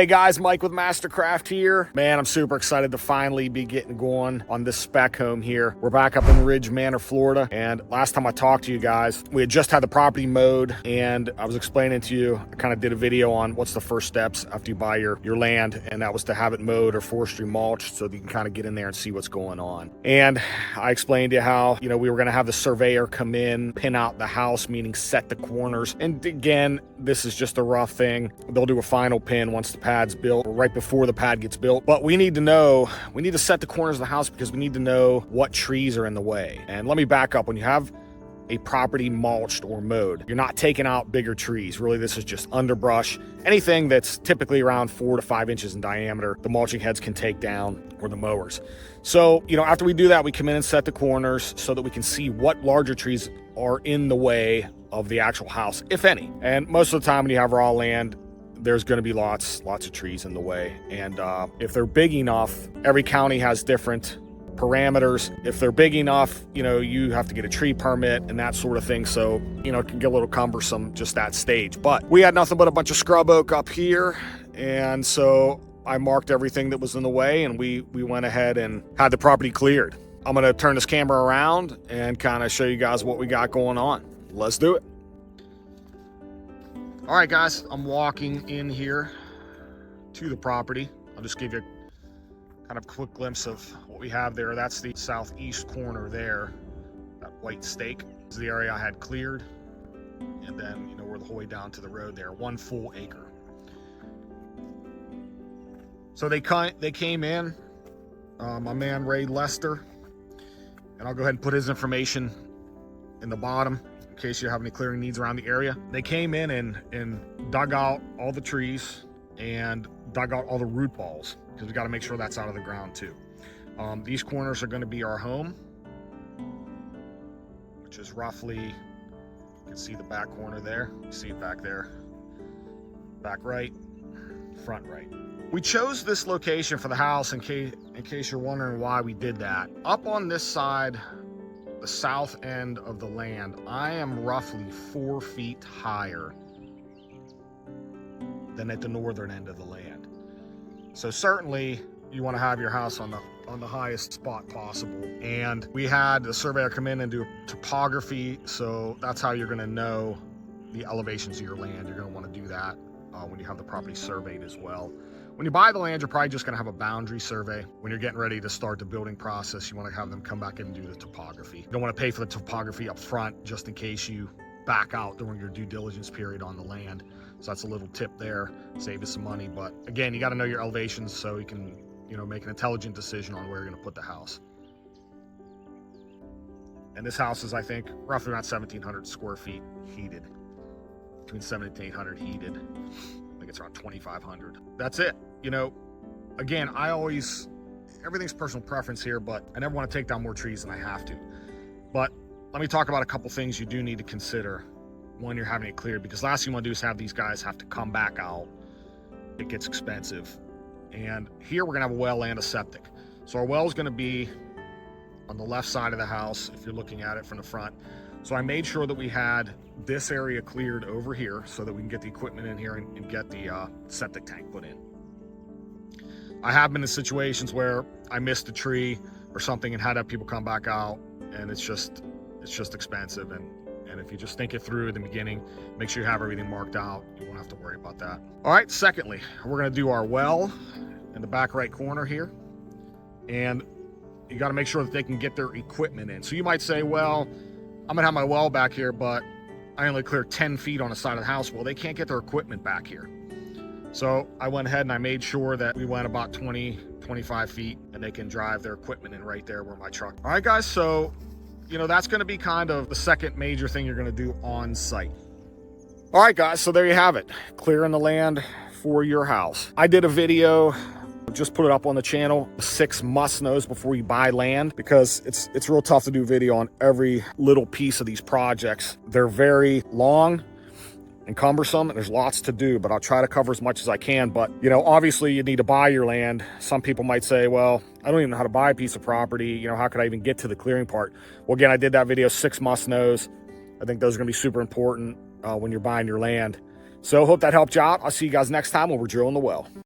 Hey guys, Mike with Mastercraft here. Man, I'm super excited to finally be getting going on this spec home here. We're back up in Ridge Manor, Florida. And last time I talked to you guys, we had just had the property mowed and I was explaining to you, I kind of did a video on what's the first steps after you buy your land. And that was to have it mowed or forestry mulched so that you can kind of get in there and see what's going on. And I explained to you how, we were going to have the surveyor come in, pin out the house, meaning set the corners. And again, this is just a rough thing. They'll do a final pin once the pad's built or right before the pad gets built. But we need to set the corners of the house because we need to know what trees are in the way. And let me back up. When you have a property mulched or mowed, you're not taking out bigger trees. Really, this is just underbrush. Anything that's typically around 4 to 5 inches in diameter, the mulching heads can take down, or the mowers. So, after we do that, we come in and set the corners so that we can see what larger trees are in the way of the actual house, if any. And most of the time when you have raw land, there's going to be lots of trees in the way. And if they're big enough, every county has different parameters. If they're big enough, you have to get a tree permit and that sort of thing. So, it can get a little cumbersome just that stage. But we had nothing but a bunch of scrub oak up here. And so I marked everything that was in the way and we went ahead and had the property cleared. I'm going to turn this camera around and kind of show you guys what we got going on. Let's do it. All right, guys, I'm walking in here to the property. I'll just give you kind of a quick glimpse of what we have there. That's the southeast corner there. That white stake is the area I had cleared. And then, we're the whole way down to the road there, 1 full acre. So they came in, my man Ray Lester, and I'll go ahead and put his information in the bottom in case you have any clearing needs around the area. They came in and dug out all the trees and dug out all the root balls because we got to make sure that's out of the ground too. These corners are going to be our home, which is roughly, you can see the back corner there. You see it back there, back right, front right. We chose this location for the house in case you're wondering why we did that. Up on this side, the south end of the land, I am roughly 4 feet higher than at the northern end of the land. So certainly you want to have your house on the highest spot possible. And we had the surveyor come in and do topography, so that's how you're going to know the elevations of your land. You're going to want to do that when you have the property surveyed as well. When you buy the land, you're probably just going to have a boundary survey. When you're getting ready to start the building process, you want to have them come back in and do the topography. You don't want to pay for the topography up front just in case you back out during your due diligence period on the land. So that's a little tip there, save you some money. But again, you got to know your elevations so you can, make an intelligent decision on where you're going to put the house. And this house is, I think, roughly around 1,700 square feet heated. Between 7,800 heated. I think it's around 2,500. That's it. Again, everything's personal preference here, but I never want to take down more trees than I have to. But let me talk about a couple things you do need to consider when you're having it cleared, because last thing you want to do is have these guys have to come back out. It gets expensive. And here we're going to have a well and a septic. So our well is going to be on the left side of the house if you're looking at it from the front. So I made sure that we had this area cleared over here so that we can get the equipment in here and get the septic tank put in. I have been in situations where I missed a tree or something and had to have people come back out, and it's just expensive. And if you just think it through in the beginning, make sure you have everything marked out. You won't have to worry about that. All right, secondly, we're going to do our well in the back right corner here. And you got to make sure that they can get their equipment in. So you might say, well, I'm going to have my well back here, but I only cleared 10 feet on the side of the house. Well, they can't get their equipment back here. So I went ahead and I made sure that we went about 25 feet and they can drive their equipment in right there where my truck. All right, guys. So, that's going to be kind of the second major thing you're going to do on site. All right, guys. So there you have it. Clearing the land for your house. I did a video, just put it up on the channel, 6 must-knows before you buy land, because it's real tough to do video on every little piece of these projects. They're very long and cumbersome, and there's lots to do, but I'll try to cover as much as I can. But, obviously you need to buy your land. Some people might say, well, I don't even know how to buy a piece of property. How could I even get to the clearing part? Well, again, I did that video, 6 must-knows. I think those are going to be super important when you're buying your land. So hope that helped you out. I'll see you guys next time when we're drilling the well.